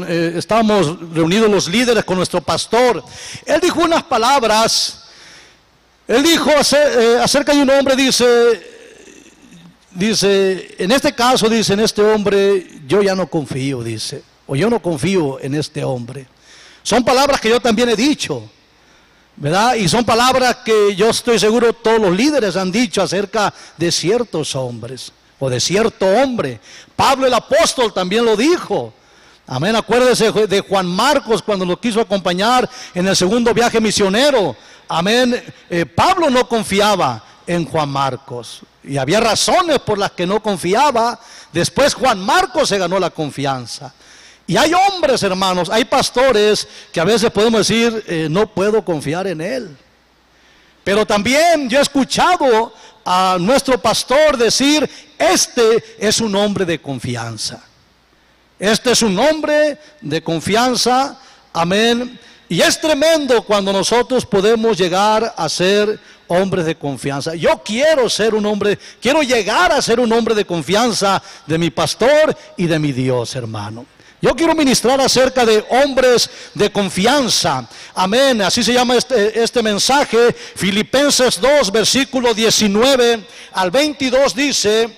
Estábamos reunidos los líderes con nuestro pastor. Él dijo unas palabras. Él dijo acerca de un hombre, dice, en este caso, dice, en este hombre yo ya no confío, dice, o yo no confío en este hombre. Son palabras que yo también he dicho, ¿verdad? Y son palabras que yo estoy seguro todos los líderes han dicho acerca de ciertos hombres, o de cierto hombre. Pablo el apóstol también lo dijo. Amén, acuérdese de Juan Marcos cuando lo quiso acompañar en el segundo viaje misionero. Amén, Pablo no confiaba en Juan Marcos y había razones por las que no confiaba. Después Juan Marcos se ganó la confianza. Y hay hombres, hermanos, hay pastores que a veces podemos decir, no puedo confiar en él. Pero también yo he escuchado a nuestro pastor decir, este es un hombre de confianza. Este es un hombre de confianza, amén. Y es tremendo cuando nosotros podemos llegar a ser hombres de confianza. Yo quiero ser un hombre, quiero llegar a ser un hombre de confianza de mi pastor y de mi Dios, hermano. Yo quiero ministrar acerca de hombres de confianza. Amén, así se llama este mensaje. Filipenses 2, versículo 19 al 22 dice: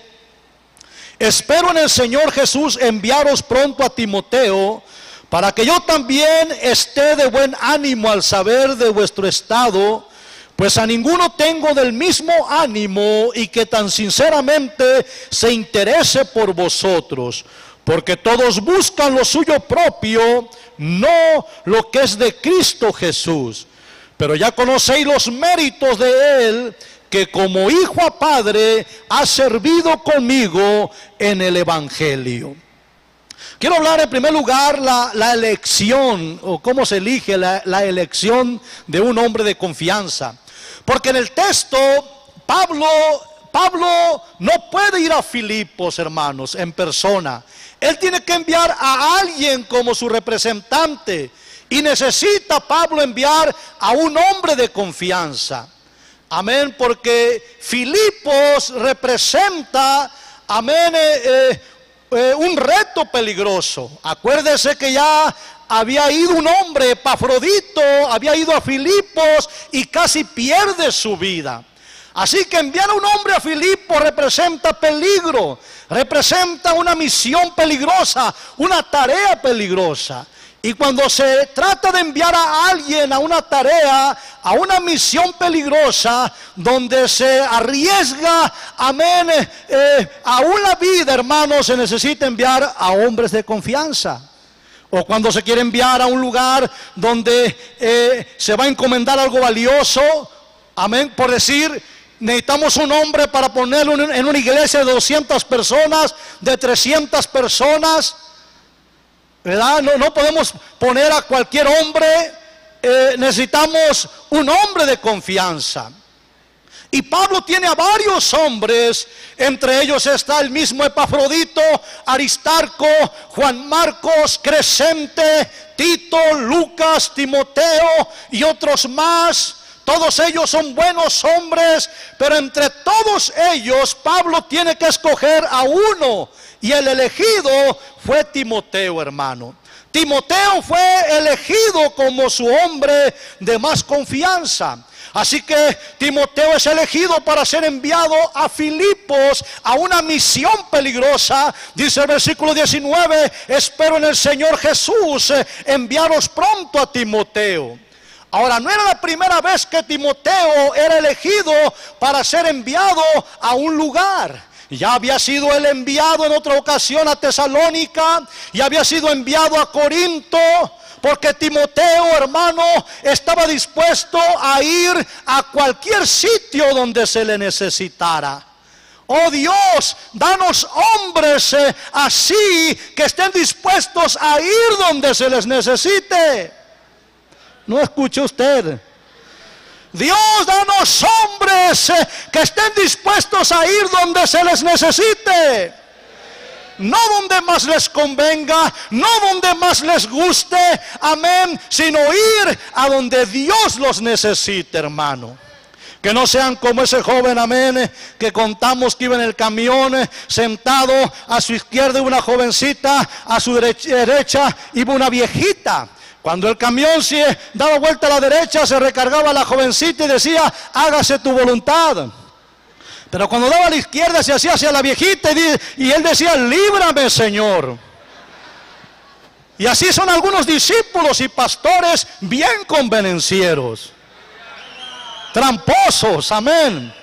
espero en el Señor Jesús enviaros pronto a Timoteo, para que yo también esté de buen ánimo al saber de vuestro estado, pues a ninguno tengo del mismo ánimo y que tan sinceramente se interese por vosotros, porque todos buscan lo suyo propio, no lo que es de Cristo Jesús. Pero ya conocéis los méritos de Él, que como hijo a padre ha servido conmigo en el Evangelio. Quiero hablar en primer lugar la elección, o cómo se elige la elección de un hombre de confianza. Porque en el texto, Pablo no puede ir a Filipos, hermanos, en persona. Él tiene que enviar a alguien como su representante. Y necesita Pablo enviar a un hombre de confianza. Amén, porque Filipos representa, amén, un reto peligroso. Acuérdese que ya había ido un hombre, Epafrodito, había ido a Filipos y casi pierde su vida. Así que enviar a un hombre a Filipos representa peligro, representa una misión peligrosa, una tarea peligrosa. Y cuando se trata de enviar a alguien a una tarea, a una misión peligrosa, donde se arriesga, amén, aún la vida, hermanos, se necesita enviar a hombres de confianza. O cuando se quiere enviar a un lugar donde se va a encomendar algo valioso, amén, por decir, necesitamos un hombre para ponerlo en una iglesia de 200 personas, de 300 personas, ¿verdad? No podemos poner a cualquier hombre, necesitamos un hombre de confianza. Y Pablo tiene a varios hombres, entre ellos está el mismo Epafrodito, Aristarco, Juan Marcos, Crescente, Tito, Lucas, Timoteo y otros más. Todos ellos son buenos hombres, pero entre todos ellos Pablo tiene que escoger a uno. Y el elegido fue Timoteo, hermano. Timoteo fue elegido como su hombre de más confianza. Así que Timoteo es elegido para ser enviado a Filipos, a una misión peligrosa. Dice el versículo 19, espero en el Señor Jesús enviaros pronto a Timoteo. Ahora, no era la primera vez que Timoteo era elegido para ser enviado a un lugar. Ya había sido él enviado en otra ocasión a Tesalónica, y había sido enviado a Corinto, porque Timoteo, hermano, estaba dispuesto a ir a cualquier sitio donde se le necesitara. Oh Dios, danos hombres así, que estén dispuestos a ir donde se les necesite. No escuche usted. Dios, danos hombres que estén dispuestos a ir donde se les necesite. No donde más les convenga, no donde más les guste, amén, sino ir a donde Dios los necesite, hermano. Que no sean como ese joven, amén, que contamos que iba en el camión, sentado, a su izquierda iba una jovencita, a su derecha iba una viejita. Cuando el camión se daba vuelta a la derecha, se recargaba la jovencita y decía, hágase tu voluntad. Pero cuando daba a la izquierda, se hacía hacia la viejita y él decía, líbrame, Señor. Y así son algunos discípulos y pastores bien convenencieros, tramposos, amén.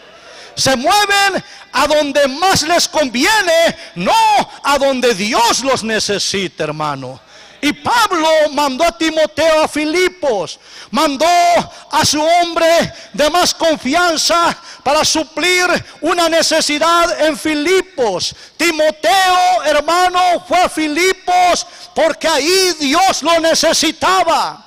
Se mueven a donde más les conviene, no a donde Dios los necesita, hermano. Y Pablo mandó a Timoteo a Filipos, mandó a su hombre de más confianza para suplir una necesidad en Filipos. Timoteo, hermano, fue a Filipos porque ahí Dios lo necesitaba.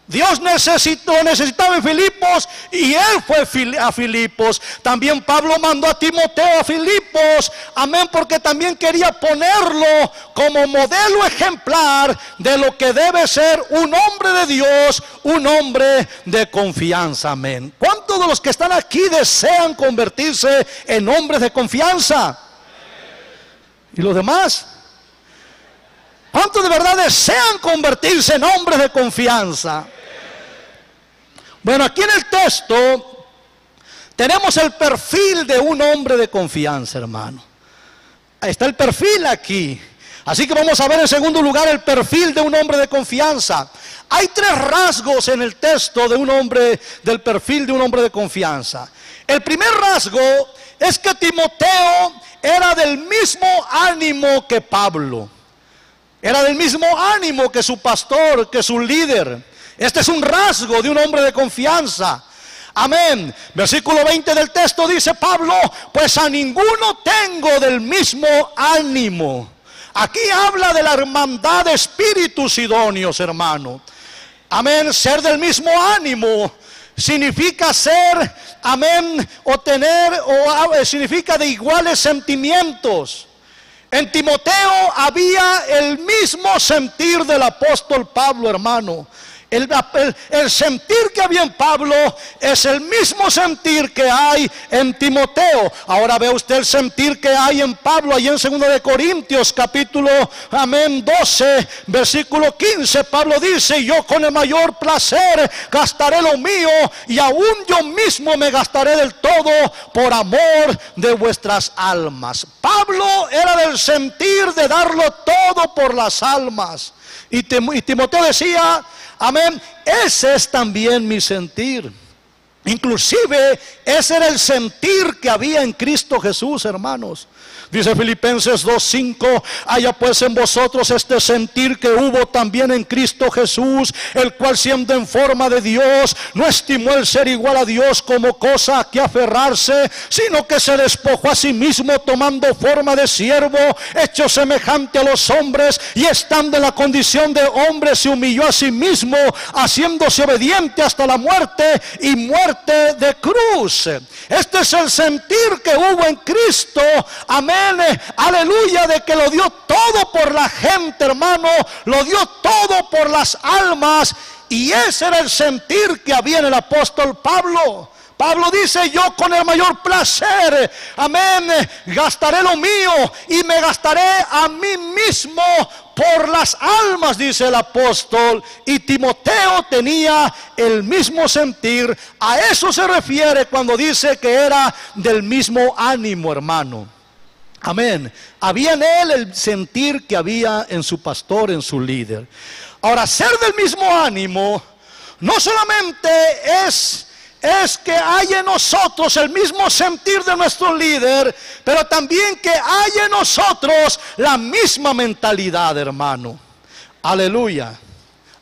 Dios lo necesitaba en Filipos y él fue a Filipos. También Pablo mandó a Timoteo a Filipos, amén, porque también quería ponerlo como modelo ejemplar de lo que debe ser un hombre de Dios, un hombre de confianza, amén. ¿Cuántos de los que están aquí desean convertirse en hombres de confianza? ¿Y los demás? ¿Cuántos de verdad desean convertirse en hombres de confianza? Bueno, aquí en el texto tenemos el perfil de un hombre de confianza, hermano. Ahí está el perfil aquí. Así que vamos a ver en segundo lugar el perfil de un hombre de confianza. Hay tres rasgos en el texto de un hombre, del perfil de un hombre de confianza. El primer rasgo es que Timoteo era del mismo ánimo que Pablo. Era del mismo ánimo que su pastor, que su líder. Este es un rasgo de un hombre de confianza. Amén. Versículo 20 del texto dice Pablo, pues a ninguno tengo del mismo ánimo. Aquí habla de la hermandad de espíritus idóneos, hermano. Amén. Ser del mismo ánimo significa ser, amén, o tener, significa de iguales sentimientos. En Timoteo había el mismo sentir del apóstol Pablo, hermano. El sentir que había en Pablo es el mismo sentir que hay en Timoteo. Ahora ve usted el sentir que hay en Pablo allí en 2 de Corintios capítulo, amén, 12, versículo 15. Pablo dice, yo con el mayor placer gastaré lo mío y aún yo mismo me gastaré del todo por amor de vuestras almas. Pablo era del sentir de darlo todo por las almas. Y Timoteo decía, amén, ese es también mi sentir. Inclusive ese era el sentir que había en Cristo Jesús, hermanos. Dice Filipenses 2:5, haya pues en vosotros este sentir que hubo también en Cristo Jesús, el cual siendo en forma de Dios, no estimó el ser igual a Dios como cosa a que aferrarse, sino que se despojó a sí mismo tomando forma de siervo, hecho semejante a los hombres, y estando en la condición de hombre se humilló a sí mismo, haciéndose obediente hasta la muerte y muerte de cruz. Este es el sentir que hubo en Cristo, amén, aleluya, de que lo dio todo por la gente, hermano, lo dio todo por las almas. Y ese era el sentir que había en el apóstol Pablo. Pablo dice, yo con el mayor placer, amén, gastaré lo mío y me gastaré a mí mismo por las almas, dice el apóstol. Y Timoteo tenía el mismo sentir. A eso se refiere cuando dice que era del mismo ánimo, hermano. Amén. Había en él el sentir que había en su pastor, en su líder. Ahora, ser del mismo ánimo no solamente es que hay en nosotros el mismo sentir de nuestro líder, pero también que hay en nosotros la misma mentalidad, hermano. Aleluya.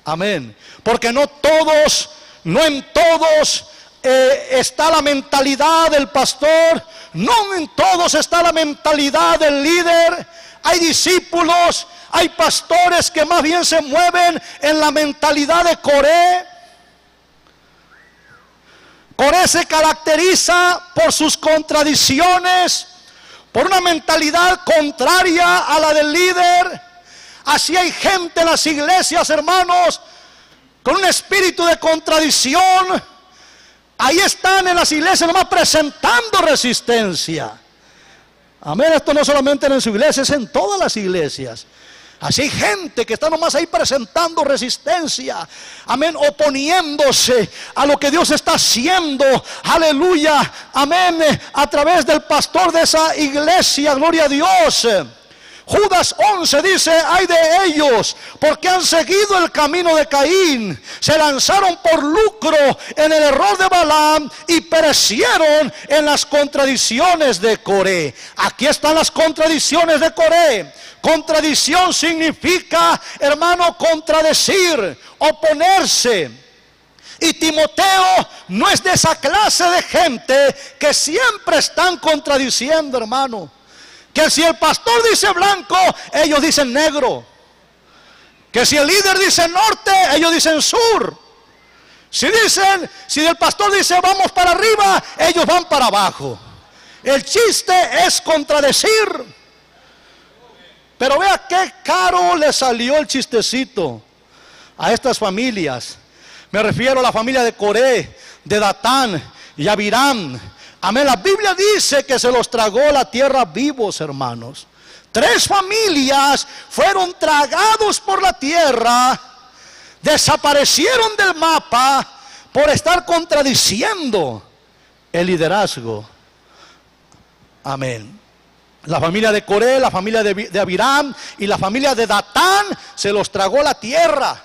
Amén. Porque no en todos está la mentalidad del pastor, no en todos está la mentalidad del líder. Hay discípulos, hay pastores que más bien se mueven en la mentalidad de Coré. Coré se caracteriza por sus contradicciones, por una mentalidad contraria a la del líder. Así hay gente en las iglesias, hermanos, con un espíritu de contradicción. ahí están en las iglesias nomás presentando resistencia. Amén, esto no solamente en su iglesia, es en todas las iglesias. Así hay gente que está nomás ahí presentando resistencia, amén, oponiéndose a lo que Dios está haciendo, aleluya, amén, a través del pastor de esa iglesia, gloria a Dios. Judas 11 dice: ay de ellos, porque han seguido el camino de Caín, se lanzaron por lucro en el error de Balaam y perecieron en las contradicciones de Coré. Aquí están las contradicciones de Coré. Contradicción significa, hermano, contradecir, oponerse. Y Timoteo no es de esa clase de gente que siempre están contradiciendo, hermano. Que si el pastor dice blanco, ellos dicen negro. Que si el líder dice norte, ellos dicen sur. Si el pastor dice vamos para arriba, ellos van para abajo. El chiste es contradecir. Pero vea qué caro le salió el chistecito a estas familias. Me refiero a la familia de Coré, de Datán y Abiram. Amén, la Biblia dice que se los tragó la tierra vivos, hermanos. 3 familias fueron tragados por la tierra, desaparecieron del mapa por estar contradiciendo el liderazgo. Amén. La familia de Coré, la familia de Abiram y la familia de Datán se los tragó la tierra.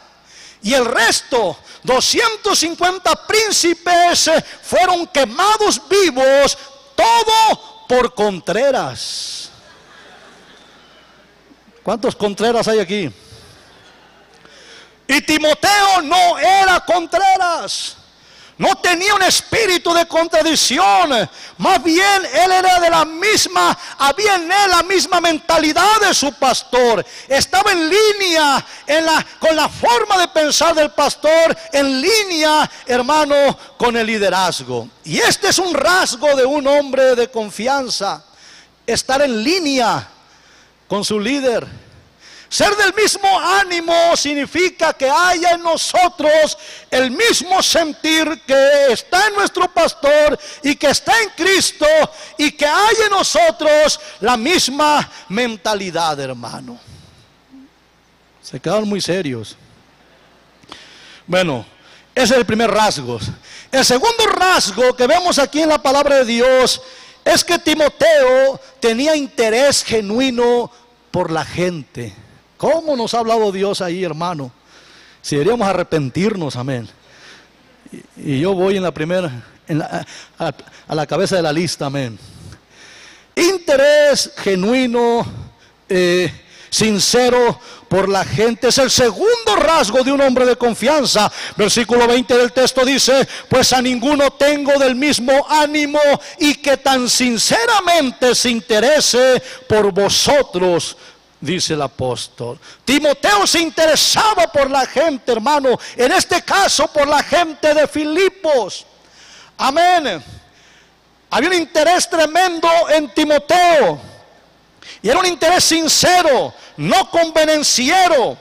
Y el resto, 250 príncipes, fueron quemados vivos, todo por Contreras. ¿Cuántos Contreras hay aquí? Y Timoteo no era Contreras. No tenía un espíritu de contradicción. Más bien él era de la misma, había en él la misma mentalidad de su pastor. Estaba en línea con la forma de pensar del pastor, en línea, hermano, con el liderazgo. Y este es un rasgo de un hombre de confianza: estar en línea con su líder. Ser del mismo ánimo significa que haya en nosotros el mismo sentir que está en nuestro pastor y que está en Cristo, y que haya en nosotros la misma mentalidad, hermano. Se quedaron muy serios. Bueno, ese es el primer rasgo. El segundo rasgo que vemos aquí en la palabra de Dios es que Timoteo tenía interés genuino por la gente. ¿Cómo nos ha hablado Dios ahí, hermano? Si deberíamos arrepentirnos, amén. Y yo voy en la primera, a la cabeza de la lista, amén. Interés genuino, sincero por la gente, es el segundo rasgo de un hombre de confianza. Versículo 20 del texto dice: pues a ninguno tengo del mismo ánimo, y que tan sinceramente se interese por vosotros, dice el apóstol. Timoteo se interesaba por la gente, hermano, en este caso por la gente de Filipos. Amén. Había un interés tremendo en Timoteo, y era un interés sincero, no convenenciero.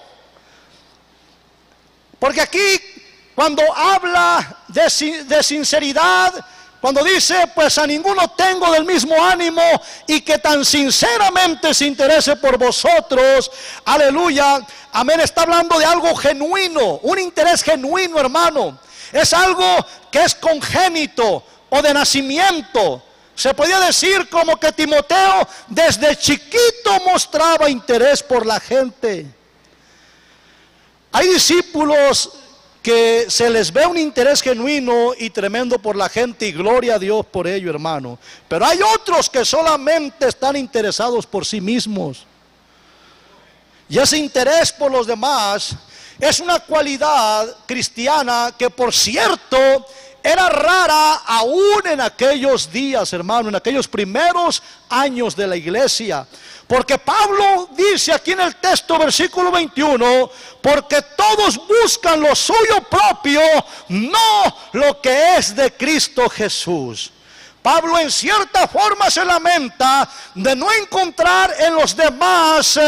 Porque aquí, cuando habla de sinceridad, cuando dice, pues a ninguno tengo del mismo ánimo, y que tan sinceramente se interese por vosotros, aleluya, amén, está hablando de algo genuino, un interés genuino, hermano. Es algo que es congénito o de nacimiento. Se podía decir como que Timoteo desde chiquito mostraba interés por la gente. Hay discípulos que se les ve un interés genuino y tremendo por la gente, y gloria a Dios por ello, hermano. Pero hay otros que solamente están interesados por sí mismos. Y ese interés por los demás es una cualidad cristiana que, por cierto, era rara aún en aquellos días, hermano, en aquellos primeros años de la iglesia. Porque Pablo dice aquí en el texto, versículo 21, porque todos buscan lo suyo propio, no lo que es de Cristo Jesús. Pablo en cierta forma se lamenta de no encontrar en los demás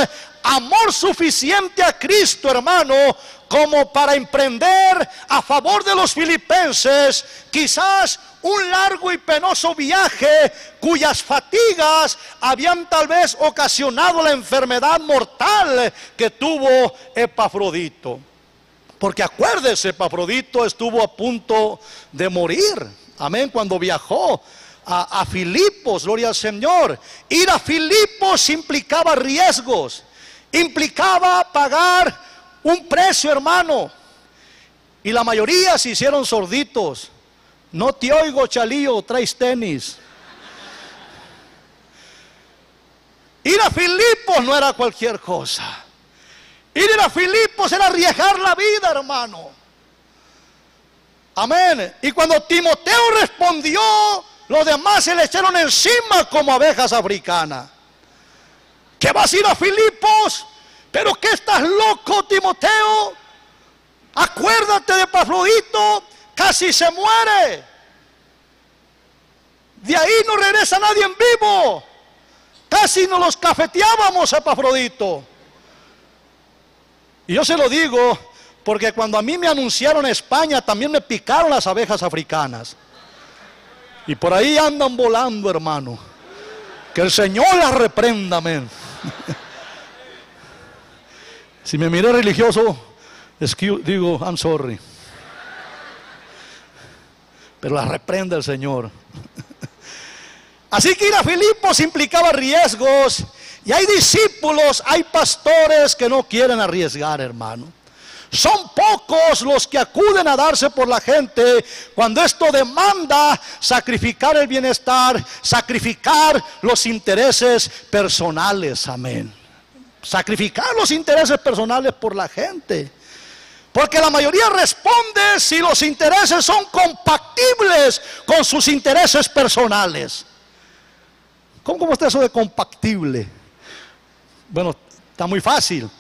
amor suficiente a Cristo, hermano, como para emprender a favor de los filipenses quizás un largo y penoso viaje cuyas fatigas habían tal vez ocasionado la enfermedad mortal que tuvo Epafrodito. Porque acuérdese, Epafrodito estuvo a punto de morir, amén, cuando viajó a Filipos, gloria al Señor. Ir a Filipos implicaba riesgos, implicaba pagar un precio, hermano, y la mayoría se hicieron sorditos. No te oigo, Chalío, traes tenis. Ir a Filipos no era cualquier cosa. Ir a Filipos era arriesgar la vida, hermano. Amén. Y cuando Timoteo respondió, los demás se le echaron encima como abejas africanas. ¿Que vas a ir a Filipos? ¿Pero qué estás loco, Timoteo? Acuérdate de Epafrodito, casi se muere. De ahí no regresa nadie en vivo. Casi nos los cafeteábamos a Epafrodito. Y yo se lo digo porque cuando a mí me anunciaron a España, también me picaron las abejas africanas. Y por ahí andan volando, hermano. Que el Señor las reprenda, amén. Si me miré religioso, digo, I'm sorry. Pero las reprenda el Señor. Así que ir a Filipos implicaba riesgos. Y hay discípulos, hay pastores que no quieren arriesgar, hermano. Son pocos los que acuden a darse por la gente cuando esto demanda sacrificar el bienestar, sacrificar los intereses personales, amén. Sacrificar los intereses personales por la gente. Porque la mayoría responde si los intereses son compatibles con sus intereses personales. ¿Cómo está eso de compatible? Bueno, está muy fácil.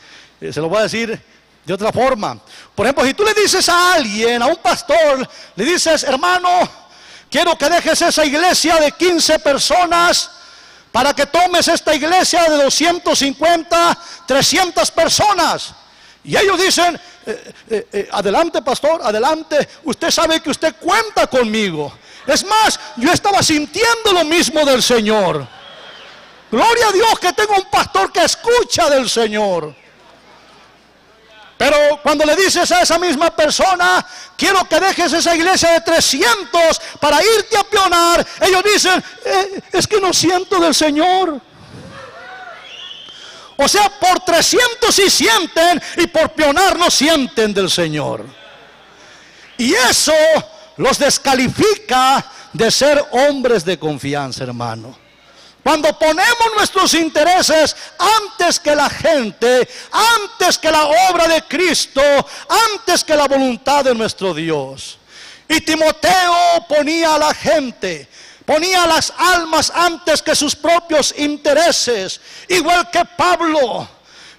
Se lo voy a decir de otra forma. Por ejemplo, si tú le dices a alguien, a un pastor, le dices, hermano, quiero que dejes esa iglesia de 15 personas para que tomes esta iglesia de 250, 300 personas. Y ellos dicen, adelante, pastor, adelante, usted sabe que usted cuenta conmigo. Es más, yo estaba sintiendo lo mismo del Señor. Gloria a Dios que tengo un pastor que escucha del Señor. Pero cuando le dices a esa misma persona, quiero que dejes esa iglesia de 300 para irte a pionar, ellos dicen, es que no siento del Señor. O sea, por 300 sí sienten y por pionar no sienten del Señor. Y eso los descalifica de ser hombres de confianza, hermano. Cuando ponemos nuestros intereses antes que la gente, antes que la obra de Cristo, antes que la voluntad de nuestro Dios. Y Timoteo ponía a la gente, ponía las almas antes que sus propios intereses. Igual que Pablo,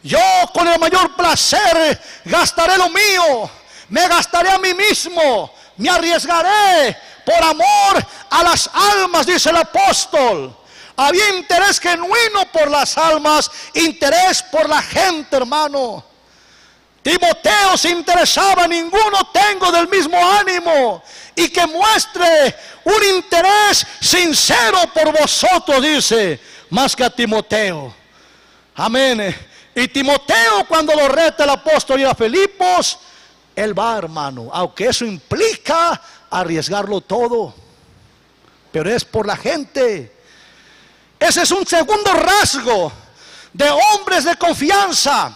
yo con el mayor placer gastaré lo mío, me gastaré a mí mismo, me arriesgaré por amor a las almas, dice el apóstol. Había interés genuino por las almas, interés por la gente, hermano. Timoteo se interesaba, ninguno tengo del mismo ánimo, y que muestre un interés sincero por vosotros, dice, más que a Timoteo. Amén. Y Timoteo, cuando lo reta el apóstol ir a Filipos, él va, hermano, aunque eso implica arriesgarlo todo, pero es por la gente. Ese es un segundo rasgo de hombres de confianza.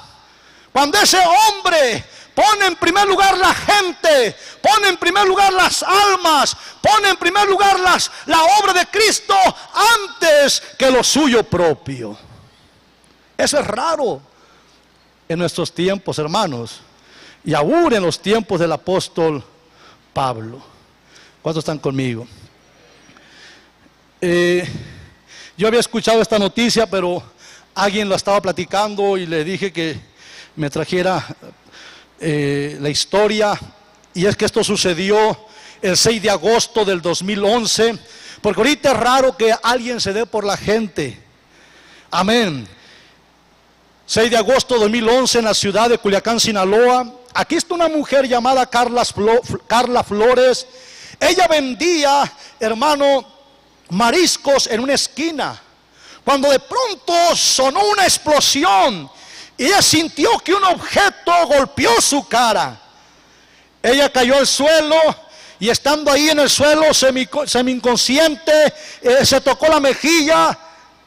Cuando ese hombre pone en primer lugar la gente, pone en primer lugar las almas, pone en primer lugar la obra de Cristo antes que lo suyo propio. Eso es raro en nuestros tiempos, hermanos, y aún en los tiempos del apóstol Pablo. ¿Cuántos están conmigo? Yo había escuchado esta noticia, pero alguien la estaba platicando y le dije que me trajera la historia. Y es que esto sucedió el 6 de agosto del 2011, porque ahorita es raro que alguien se dé por la gente. Amén. 6 de agosto de 2011 en la ciudad de Culiacán, Sinaloa. Aquí está una mujer llamada Carla Flores. Ella vendía, hermano, mariscos en una esquina, cuando de pronto sonó una explosión y ella sintió que un objeto golpeó su cara. Ella cayó al suelo y estando ahí en el suelo semi-inconsciente, se tocó la mejilla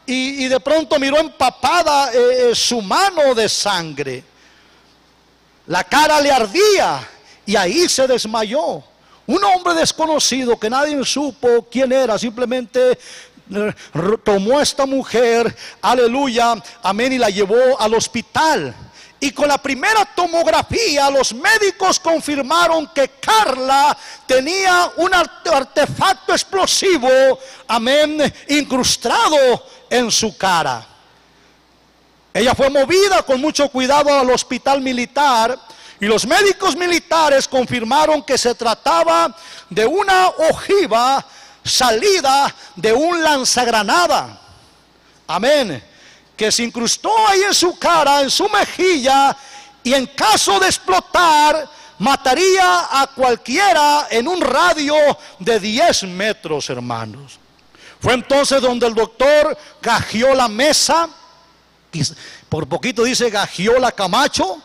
y de pronto miró empapada su mano de sangre. La cara le ardía y ahí se desmayó. Un hombre desconocido que nadie supo quién era, simplemente tomó a esta mujer, aleluya, amén, y la llevó al hospital. Y con la primera tomografía los médicos confirmaron que Carla tenía un artefacto explosivo, amén, incrustado en su cara. Ella fue movida con mucho cuidado al hospital militar y los médicos militares confirmaron que se trataba de una ojiva salida de un lanzagranada. Amén. Que se incrustó ahí en su cara, en su mejilla, y en caso de explotar, mataría a cualquiera en un radio de 10 metros, hermanos. Fue entonces donde el doctor Gagiola Mesa, y por poquito dice Gagiola Camacho,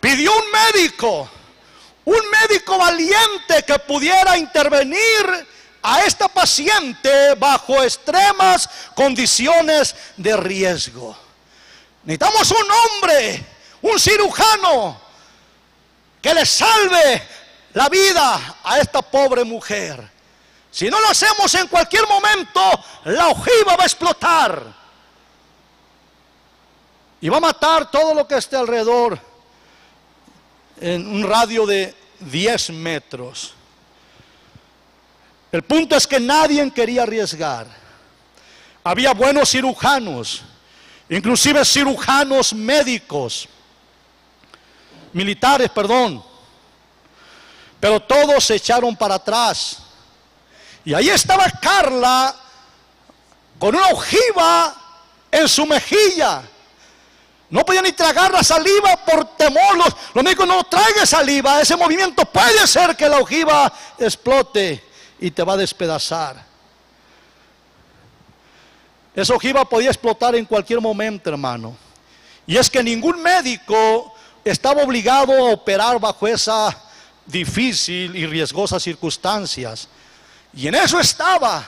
pidió un médico valiente que pudiera intervenir a esta paciente bajo extremas condiciones de riesgo. Necesitamos un hombre, un cirujano, que le salve la vida a esta pobre mujer. Si no lo hacemos, en cualquier momento la ojiva va a explotar y va a matar todo lo que esté alrededor en un radio de 10 metros. El punto es que nadie quería arriesgar. Había buenos cirujanos, inclusive cirujanos médicos, militares, pero todos se echaron para atrás. Y ahí estaba Carla con una ojiva en su mejilla. No podía ni tragar la saliva por temor. Los médicos: no traiga saliva, ese movimiento puede ser que la ojiva explote y te va a despedazar. Esa ojiva podía explotar en cualquier momento, hermano. Y es que ningún médico estaba obligado a operar bajo esa difícil y riesgosas circunstancias. Y en eso estaba.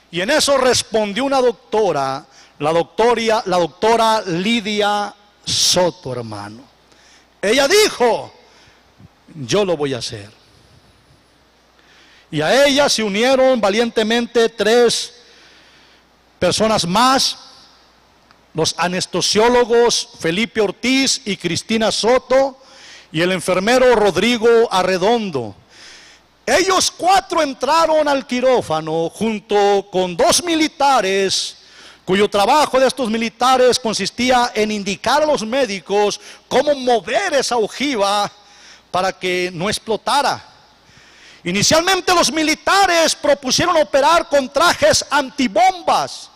Y en eso respondió una doctora, la doctora Lidia Soto, hermano. Ella dijo: yo lo voy a hacer. Y a ella se unieron valientemente 3 personas más: los anestesiólogos Felipe Ortiz y Cristina Soto, y el enfermero Rodrigo Arredondo. Ellos 4 entraron al quirófano junto con 2 militares, cuyo trabajo de estos militares consistía en indicar a los médicos cómo mover esa ojiva para que no explotara. Inicialmente los militares propusieron operar con trajes antibombas,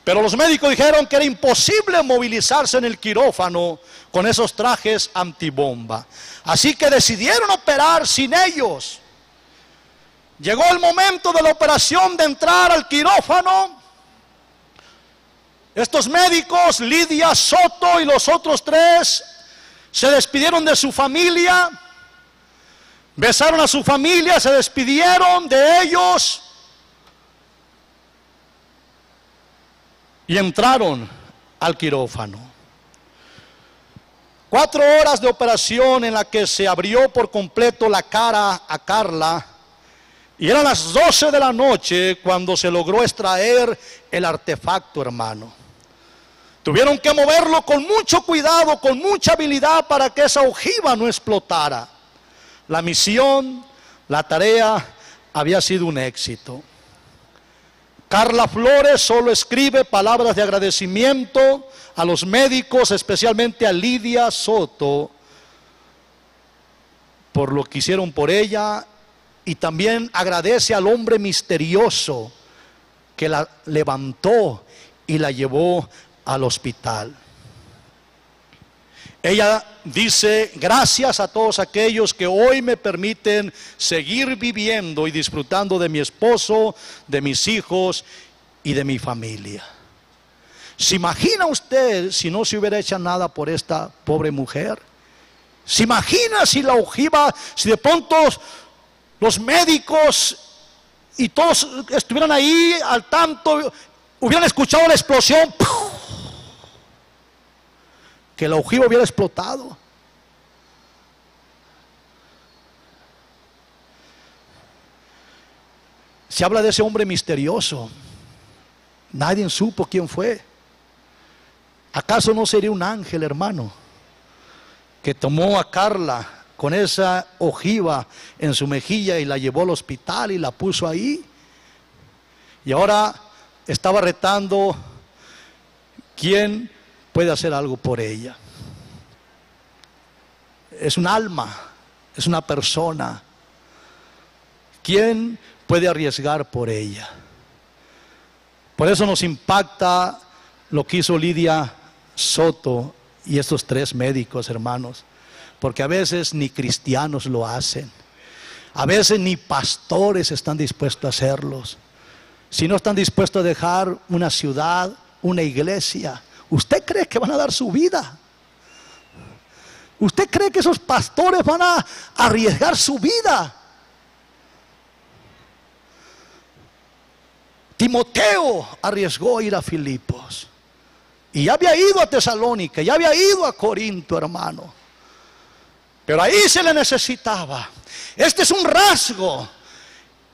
pero los médicos dijeron que era imposible movilizarse en el quirófano con esos trajes antibomba. Así que decidieron operar sin ellos. Llegó el momento de la operación de entrar al quirófano. Estos médicos, Lidia Soto y los otros 3, se despidieron de su familia. Besaron a su familia, se despidieron de ellos y entraron al quirófano. 4 horas de operación en la que se abrió por completo la cara a Carla, y eran las 12 de la noche cuando se logró extraer el artefacto, hermano. Tuvieron que moverlo con mucho cuidado, con mucha habilidad, para que esa ojiva no explotara. La misión, la tarea había sido un éxito. Carla Flores solo escribe palabras de agradecimiento a los médicos, especialmente a Lidia Soto, por lo que hicieron por ella, y también agradece al hombre misterioso que la levantó y la llevó al hospital. Ella dice: gracias a todos aquellos que hoy me permiten seguir viviendo y disfrutando de mi esposo, de mis hijos y de mi familia. ¿Se imagina usted si no se hubiera hecho nada por esta pobre mujer? ¿Se imagina si la ojiva, si de pronto los médicos y todos estuvieran ahí al tanto, hubieran escuchado la explosión? ¡Puf! Que la ojiva hubiera explotado. Se habla de ese hombre misterioso. Nadie supo quién fue. ¿Acaso no sería un ángel, hermano, que tomó a Carla con esa ojiva en su mejilla y la llevó al hospital y la puso ahí? Y ahora estaba retando quién puede hacer algo por ella. Es un alma, es una persona. ¿Quién puede arriesgar por ella? Por eso nos impacta lo que hizo Lidia Soto y estos 3 médicos, hermanos, porque a veces ni cristianos lo hacen, a veces ni pastores están dispuestos a hacerlos. Si no están dispuestos a dejar una ciudad, una iglesia, ¿usted cree que van a dar su vida? ¿Usted cree que esos pastores van a arriesgar su vida? Timoteo arriesgó ir a Filipos. Y ya había ido a Tesalónica, ya había ido a Corinto, hermano. Pero ahí se le necesitaba. Este es un rasgo.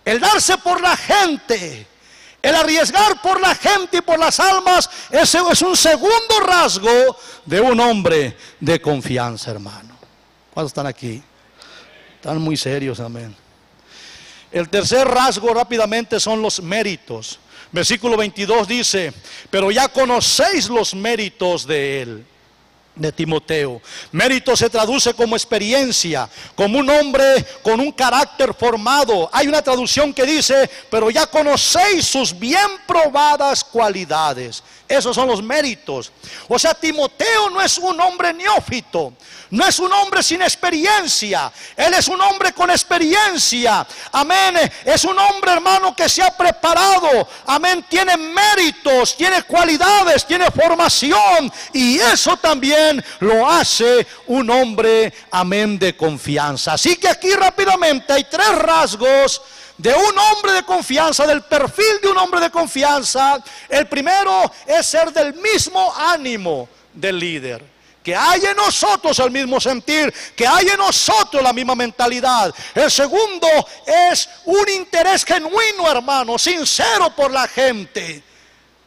El darse por la gente, el arriesgar por la gente y por las almas, ese es un segundo rasgo de un hombre de confianza, hermano. ¿Cuántos están aquí? Están muy serios, amén. El tercer rasgo rápidamente son los méritos. Versículo 22 dice: pero ya conocéis los méritos de él, de Timoteo. Mérito se traduce como experiencia, como un hombre con un carácter formado. Hay una traducción que dice: pero ya conocéis sus bien probadas cualidades. Esos son los méritos. O sea, Timoteo no es un hombre neófito, no es un hombre sin experiencia. Él es un hombre con experiencia. Amén. Es un hombre, hermano, que se ha preparado. Amén. Tiene méritos, tiene cualidades, tiene formación. Y eso también lo hace un hombre, amén, de confianza. Así que aquí rápidamente hay 3 rasgos de un hombre de confianza, del perfil de un hombre de confianza. El primero es ser del mismo ánimo del líder, que hay en nosotros el mismo sentir, que hay en nosotros la misma mentalidad. El segundo es un interés genuino, hermano, sincero por la gente.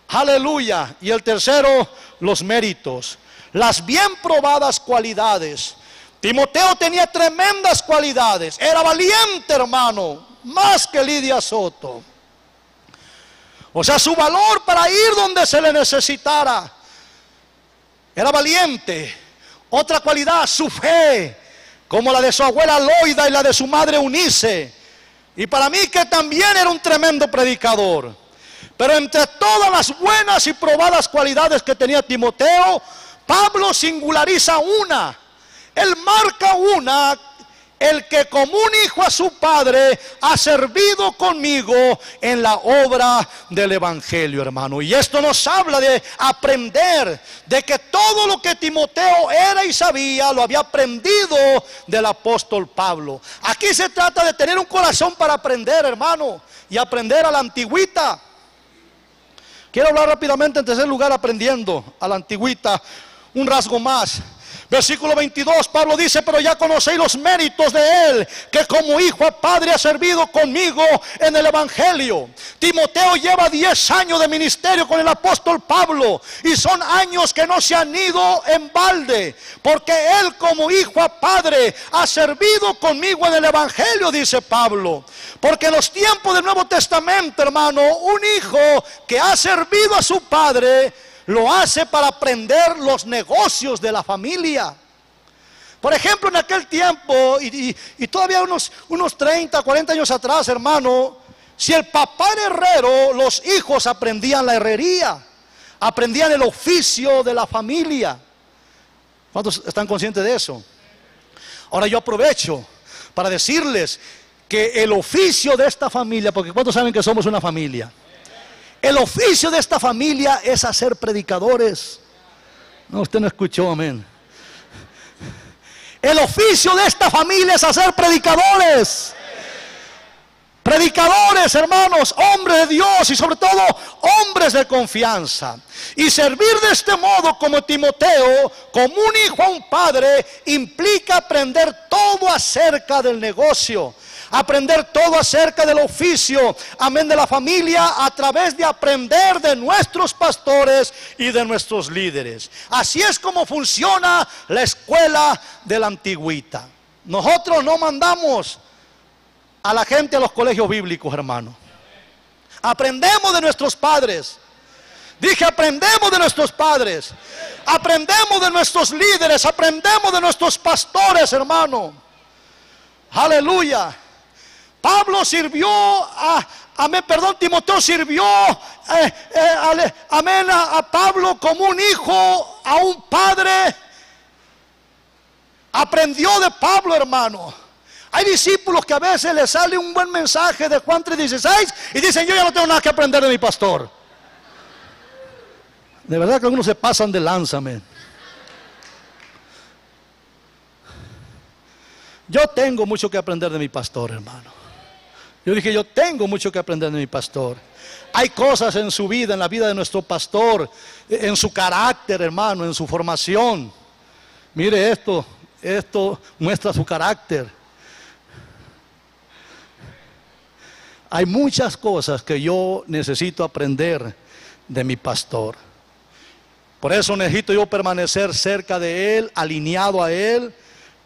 Aleluya. Y el tercero, los méritos, las bien probadas cualidades. Timoteo tenía tremendas cualidades, era valiente, hermano, más que Lidia Soto. O sea, su valor para ir donde se le necesitara. Era valiente. Otra cualidad, su fe, como la de su abuela Loida y la de su madre Eunice. Y para mí que también era un tremendo predicador. Pero entre todas las buenas y probadas cualidades que tenía Timoteo, Pablo singulariza una. Él marca una: el que como un hijo a su padre ha servido conmigo en la obra del evangelio, hermano. Y esto nos habla de aprender, de que todo lo que Timoteo era y sabía lo había aprendido del apóstol Pablo. Aquí se trata de tener un corazón para aprender, hermano, y aprender a la antigüita. Quiero hablar rápidamente, en tercer lugar, aprendiendo a la antigüita, un rasgo más. Versículo 22, Pablo dice: pero ya conocéis los méritos de él, que como hijo a padre ha servido conmigo en el evangelio. Timoteo lleva 10 años de ministerio con el apóstol Pablo, y son años que no se han ido en balde, porque él como hijo a padre ha servido conmigo en el evangelio, dice Pablo. Porque en los tiempos del Nuevo Testamento, hermano, un hijo que ha servido a su padre lo hace para aprender los negocios de la familia. Por ejemplo, en aquel tiempo, y todavía unos 30, 40 años atrás, hermano, si el papá era herrero, los hijos aprendían la herrería. aprendían el oficio de la familia. ¿Cuántos están conscientes de eso? Ahora yo aprovecho para decirles que el oficio de esta familia, porque ¿cuántos saben que somos una familia? El oficio de esta familia es hacer predicadores. No, usted no escuchó, amén. El oficio de esta familia es hacer predicadores. Predicadores, hermanos, hombres de Dios y sobre todo hombres de confianza. Y servir de este modo como Timoteo, como un hijo a un padre, implica aprender todo acerca del negocio, aprender todo acerca del oficio, amén, de la familia, a través de aprender de nuestros pastores y de nuestros líderes. Así es como funciona la escuela de la antigüita. Nosotros no mandamos a la gente a los colegios bíblicos, hermano. Aprendemos de nuestros padres. Dije, aprendemos de nuestros padres. Aprendemos de nuestros líderes. Aprendemos de nuestros pastores, hermano. Aleluya. Pablo sirvió Timoteo sirvió, amén, a Pablo como un hijo a un padre. Aprendió de Pablo, hermano. Hay discípulos que a veces les sale un buen mensaje de Juan 3:16 y dicen, yo ya no tengo nada que aprender de mi pastor. De verdad que algunos se pasan de lanza, amén. Yo tengo mucho que aprender de mi pastor, hermano. Yo dije, yo tengo mucho que aprender de mi pastor. Hay cosas en su vida, en la vida de nuestro pastor, en su carácter, hermano, en su formación. Mire esto muestra su carácter. Hay muchas cosas que yo necesito aprender de mi pastor. Por eso necesito yo permanecer cerca de él, alineado a él,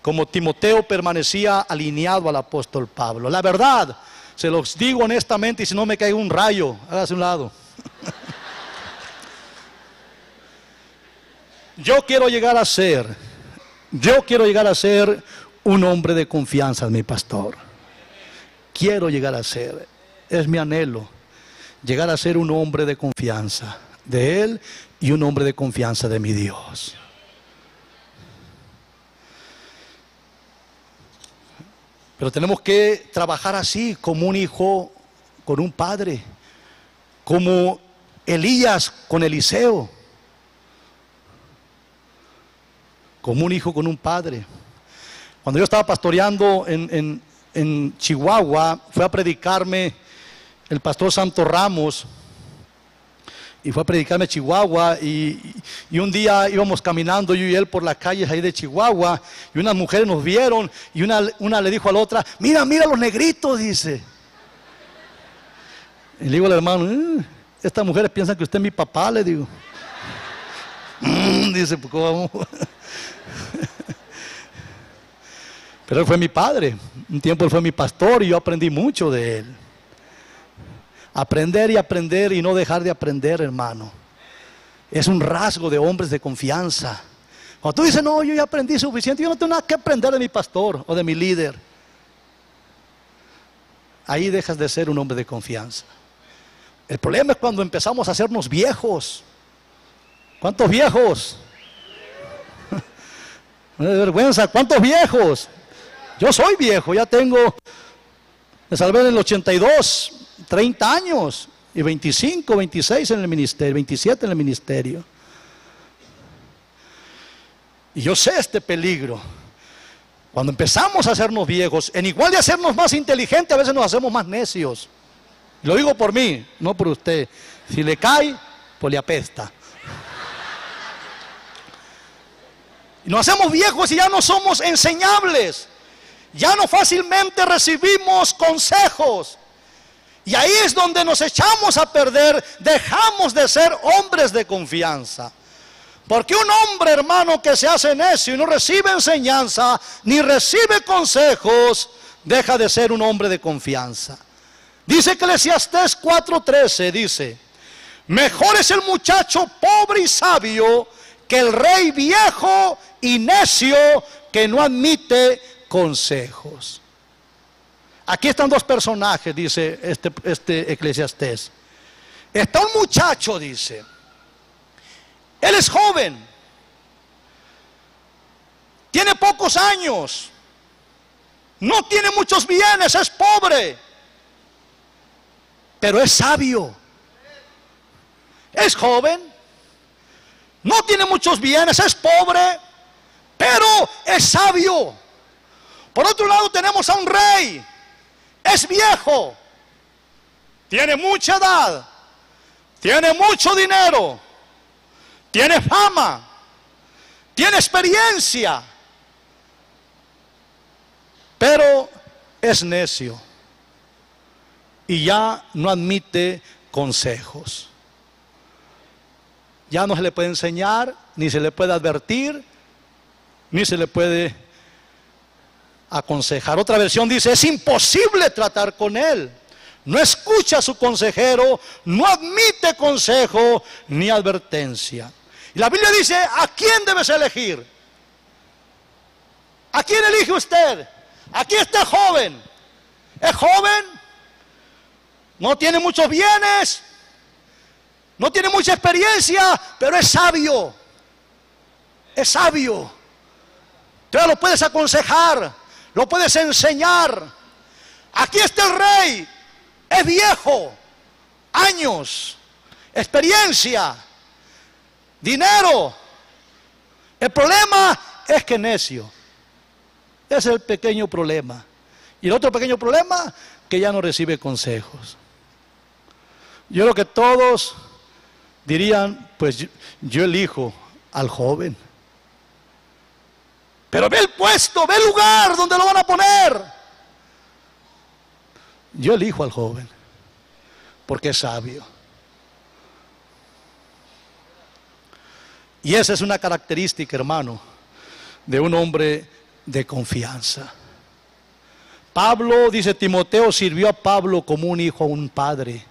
como Timoteo permanecía alineado al apóstol Pablo. La verdad, se los digo honestamente, y si no me cae un rayo, hágase un lado. Yo quiero llegar a ser un hombre de confianza de mi pastor. Quiero llegar a ser. Es mi anhelo, llegar a ser un hombre de confianza de él y un hombre de confianza de mi Dios. Pero tenemos que trabajar así, como un hijo con un padre, como Elías con Eliseo, como un hijo con un padre. Cuando yo estaba pastoreando en Chihuahua, fue a predicarme el pastor Santo Ramos, y fue a predicarme a Chihuahua, y un día íbamos caminando yo y él por las calles ahí de Chihuahua, y unas mujeres nos vieron, y una le dijo a la otra, mira los negritos, dice. Y le digo al hermano, estas mujeres piensan que usted es mi papá, le digo. Dice, pues ¿cómo? Pero él fue mi padre, un tiempo él fue mi pastor y yo aprendí mucho de él. Aprender y aprender y no dejar de aprender, hermano. Es un rasgo de hombres de confianza. Cuando tú dices, no, yo ya aprendí suficiente, yo no tengo nada que aprender de mi pastor o de mi líder, ahí dejas de ser un hombre de confianza. El problema es cuando empezamos a hacernos viejos. ¿Cuántos viejos? No es vergüenza, ¿cuántos viejos? Yo soy viejo, ya tengo, me salvé en el 82, 30 años, y 25, 26 en el ministerio, 27 en el ministerio. Y yo sé este peligro. Cuando empezamos a hacernos viejos, en igual de hacernos más inteligentes, a veces nos hacemos más necios. Lo digo por mí, no por usted. Si le cae, pues le apesta. Y nos hacemos viejos y ya no somos enseñables. Ya no fácilmente recibimos consejos. Y ahí es donde nos echamos a perder, dejamos de ser hombres de confianza. Porque un hombre, hermano, que se hace necio y no recibe enseñanza, ni recibe consejos, deja de ser un hombre de confianza. Dice Eclesiastés 4:13, dice, mejor es el muchacho pobre y sabio que el rey viejo y necio que no admite consejos. Aquí están dos personajes, dice este Eclesiastés. Está un muchacho, dice, Él es joven, tiene pocos años, no tiene muchos bienes, es pobre, pero es sabio. Es joven, no tiene muchos bienes, es pobre, pero es sabio. Por otro lado tenemos a un rey, es viejo, tiene mucha edad, tiene mucho dinero, tiene fama, tiene experiencia, pero es necio y ya no admite consejos. Ya no se le puede enseñar, ni se le puede advertir, ni se le puede aconsejar. Otra versión dice, es imposible tratar con él. No escucha a su consejero, no admite consejo ni advertencia. Y la Biblia dice, ¿a quién debes elegir? ¿A quién elige usted? Aquí está el joven. Es joven, no tiene muchos bienes, no tiene mucha experiencia, pero es sabio. Es sabio. Entonces lo puedes aconsejar, lo puedes enseñar. Aquí está el rey. Es viejo, años, experiencia, dinero. El problema es que es necio. Ese es el pequeño problema. Y el otro pequeño problema, que ya no recibe consejos. Yo creo que todos dirían, pues yo elijo al joven. Pero ve el puesto, ve el lugar donde lo van a poner. Yo elijo al joven, porque es sabio. Y esa es una característica, hermano, de un hombre de confianza. Pablo, dice Timoteo, sirvió a Pablo como un hijo a un padre.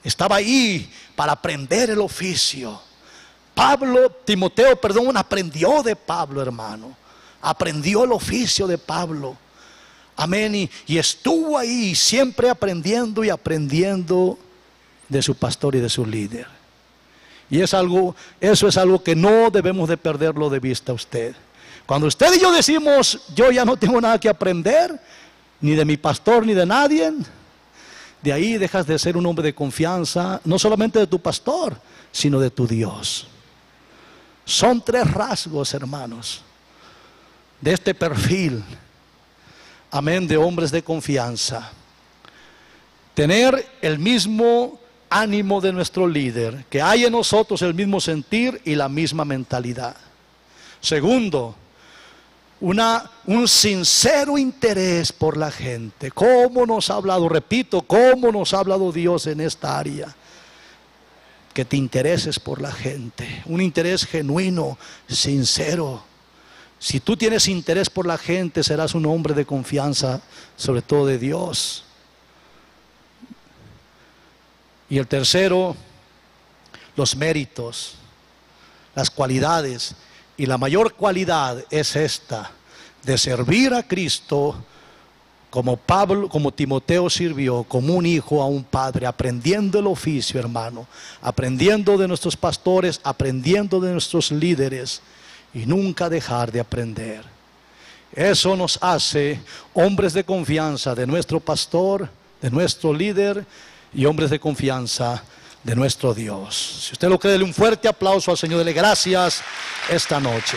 Estaba ahí para aprender el oficio. Timoteo, aprendió de Pablo, hermano. Aprendió el oficio de Pablo. Amén. Y estuvo ahí siempre aprendiendo y aprendiendo de su pastor y de su líder. Y eso es algo que no debemos de perderlo de vista usted. Cuando usted y yo decimos, yo ya no tengo nada que aprender, ni de mi pastor ni de nadie, de ahí dejas de ser un hombre de confianza, no solamente de tu pastor, sino de tu Dios. Son 3 rasgos, hermanos, de este perfil, amén, de hombres de confianza. Tener el mismo ánimo de nuestro líder, que hay en nosotros el mismo sentir y la misma mentalidad. Segundo, un sincero interés por la gente. ¿Cómo nos ha hablado? Repito, ¿cómo nos ha hablado Dios en esta área? Que te intereses por la gente. Un interés genuino, sincero. Si tú tienes interés por la gente, serás un hombre de confianza, sobre todo de Dios. Y el tercero, los méritos, las cualidades. Y la mayor cualidad es esta, de servir a Cristo como Timoteo sirvió, como un hijo a un padre, aprendiendo el oficio, hermano, aprendiendo de nuestros pastores, aprendiendo de nuestros líderes, y nunca dejar de aprender. Eso nos hace hombres de confianza de nuestro pastor, de nuestro líder, y hombres de confianza de nuestro Dios. Si usted lo cree, dele un fuerte aplauso al Señor, dele gracias esta noche.